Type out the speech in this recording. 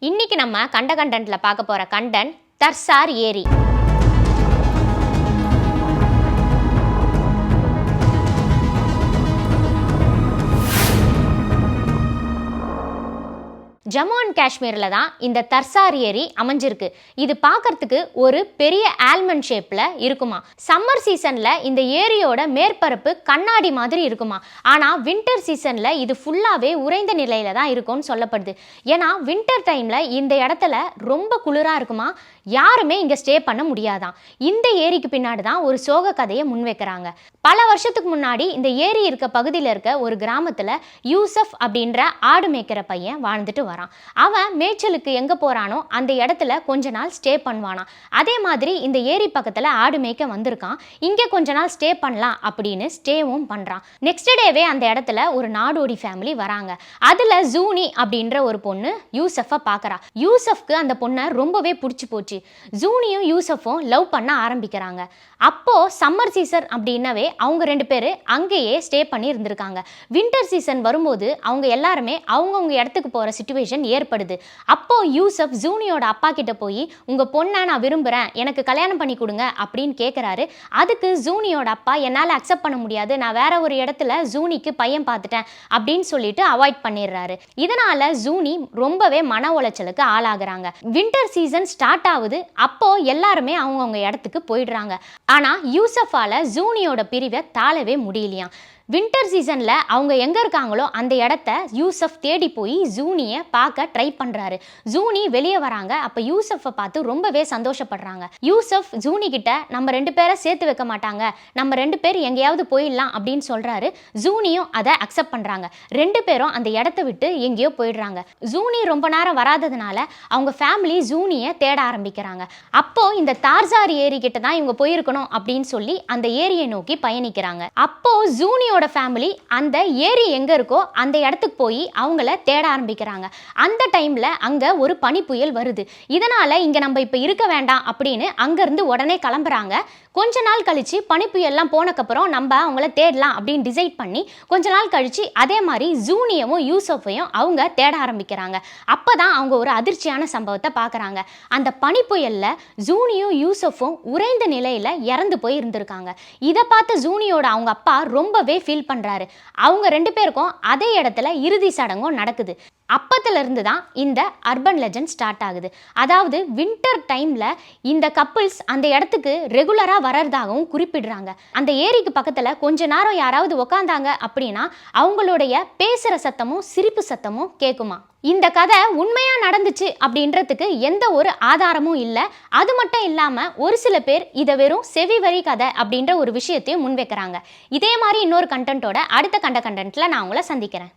இன்னைக்கு நம்ம கண்டென்ட்ல பார்க்க போற கண்டென்ட் தர்சார் ஏரி. ஜம்மு அண்ட் காஷ்மீர்ல தான் இந்த தர்சார் ஏரி அமைஞ்சிருக்கு. இது பார்க்கறதுக்கு ஒரு பெரிய ஆல்மண்ட் ஷேப்ல இருக்குமா. சம்மர் சீசன்ல இந்த ஏரியோட மேற்பரப்பு கண்ணாடி மாதிரி இருக்குமா. ஆனா வின்டர் சீசன்ல இது ஃபுல்லாவே உறைந்த நிலையில தான் இருக்கும்னு சொல்லப்படுது. ஏன்னா வின்டர் டைம்ல இந்த இடத்துல ரொம்ப குளிரா இருக்குமா, யாருமே இங்க ஸ்டே பண்ண முடியாதான். இந்த ஏரிக்கு பின்னாடி தான் ஒரு சோக கதையை முன்வைக்கிறாங்க. பல வருஷத்துக்கு முன்னாடி இந்த ஏரி இருக்க பகுதியில் இருக்க ஒரு கிராமத்துல யூசப் அப்படின்ற ஆடு மேய்க்கிற பையன் வாழ்ந்துட்டு வரான். அவன் மேய்ச்சலுக்கு எங்க போறானோ அந்த இடத்துல கொஞ்ச நாள் ஸ்டே பண்ணுவானா. அதே மாதிரி இந்த ஏரி பக்கத்துல ஆடு மேய்க்க வந்திருக்கான். இங்க கொஞ்ச நாள் ஸ்டே பண்ணலாம் அப்படின்னு ஸ்டேவும் பண்றான். நெக்ஸ்ட் டேவே அந்த இடத்துல ஒரு நாடோடி ஃபேமிலி வராங்க. அதுல ஜூனி அப்படின்ற ஒரு பொண்ணு யூசஃபை பார்க்கறா. யூசஃப்க்கு அந்த பொண்ணை ரொம்பவே பிடிச்சி போச்சு. ஜூனியும் யூசஃபும் லவ் பண்ண ஆரம்பிக்கிறாங்க. அப்போ சம்மர் சீசன் அப்படின்னாவே அவங்க ரெண்டு பேரும் அங்கேயே ஸ்டே பண்ணி இருந்திருக்காங்க. வின்டர் சீசன் வரும்போது அவங்க எல்லாருமே அவங்கவுங்க இடத்துக்கு போற சிச்சுவேஷன் ஏற்படுது. அப்போ யூசப் ஜூனியோட அப்பா கிட்ட போய் உங்க பொண்ணை நான் விரும்புறேன், எனக்கு கல்யாணம் பண்ணி கொடுங்க அப்படின்னு கேட்கிறாரு. அதுக்கு ஜூனியோட அப்பா என்னால் அக்செப்ட் பண்ண முடியாது, நான் வேற ஒரு இடத்துல ஜூனிக்கு பையன் பார்த்துட்டேன் அப்படின்னு சொல்லிட்டு அவாய்ட் பண்ணிடுறாரு. இதனால ஜூனி ரொம்பவே மன உளைச்சலுக்கு ஆளாகிறாங்க. வின்டர் சீசன் ஸ்டார்ட் ஆகுது. அப்போ எல்லாருமே அவங்கவுங்க இடத்துக்கு போயிடுறாங்க. ஆனா யூசஃபால ஜூனியோட பிரிவை தாழவே முடியலையாம். வின்டர் சீசன்ல அவங்க எங்க இருக்காங்களோ அந்த இடத்த யூசப் தேடி போய் ஜூனியை பார்க்க ட்ரை பண்றாரு. ஜூனி வெளியே வராங்க. அப்ப யூசஃபை பார்த்து ரொம்பவே சந்தோஷப்படுறாங்க. யூசப் ஜூனி கிட்ட நம்ம ரெண்டு பேரை சேர்த்து வைக்க மாட்டாங்க, நம்ம ரெண்டு பேர் எங்கேயாவது போயிடலாம் அப்படின்னு சொல்றாரு. ஜூனியும் அதை அக்செப்ட் பண்றாங்க. ரெண்டு பேரும் அந்த இடத்த விட்டு எங்கேயோ போயிடுறாங்க. ஜூனி ரொம்ப நேரம் வராததுனால அவங்க ஃபேமிலி ஜூனியை தேட ஆரம்பிக்கிறாங்க. அப்போ இந்த தார்சார் ஏரி கிட்ட தான் இவங்க போயிருக்கணும் அப்படின்னு சொல்லி அந்த ஏரியை நோக்கி பயணிக்கிறாங்க. அப்போ ஜூனியோட ஃபேமிலி அந்த ஏரி எங்க இருக்கோ அந்த இடத்துக்கு போய் அவங்கள தேட ஆரம்பிக்கிறாங்க. அந்த டைம்ல அங்க ஒரு பனி புயல் வருது. இதனால இங்க நம்ம இப்ப இருக்க வேண்டாம் அப்படின்னு அங்க இருந்து உடனே கிளம்புறாங்க. கொஞ்ச நாள் கழிச்சு பனிப்புயல்லாம் போனக்கப்புறம் நம்ம அவங்கள தேடலாம் அப்படின்னு டிசைட் பண்ணி கொஞ்ச நாள் கழிச்சு அதே மாதிரி ஜூனியவும் யூசஃபையும் அவங்க தேட ஆரம்பிக்கிறாங்க. அப்பதான் அவங்க ஒரு அதிர்ச்சியான சம்பவத்தை பார்க்கறாங்க. அந்த பனிப்புயல்ல ஜூனியும் யூசஃபும் உறைந்த நிலையில இறந்து போய் இருந்திருக்காங்க. இதை பார்த்த ஜூனியோட அவங்க அப்பா ரொம்பவே ஃபீல் பண்றாரு. அவங்க ரெண்டு பேருக்கும் அதே இடத்துல இறுதி சடங்கும் நடக்குது. அப்பத்துல இருந்து தான் இந்த அர்பன் லெஜண்ட் ஸ்டார்ட் ஆகுது. அதாவது வின்டர் டைம்ல இந்த கப்பிள்ஸ் அந்த இடத்துக்கு ரெகுலரா வர்றதாகவும் குறிப்பிடுறாங்க. அந்த ஏரிக்கு பக்கத்துல கொஞ்ச நேரம் யாராவது உக்காந்தாங்க அப்படின்னா அவங்களுடைய பேசுற சத்தமும் சிரிப்பு சத்தமும் கேட்குமா. இந்த கதை உண்மையா நடந்துச்சு அப்படின்றதுக்கு எந்த ஒரு ஆதாரமும் இல்லை. அது மட்டும் இல்லாம ஒரு சில பேர் இதை வெறும் செவி வரி கதை அப்படின்ற ஒரு விஷயத்தையும் முன்வைக்கிறாங்க. இதே மாதிரி இன்னொரு கண்டென்ட்டோட அடுத்த கண்டென்ட்ல நான் உங்களை சந்திக்கிறேன்.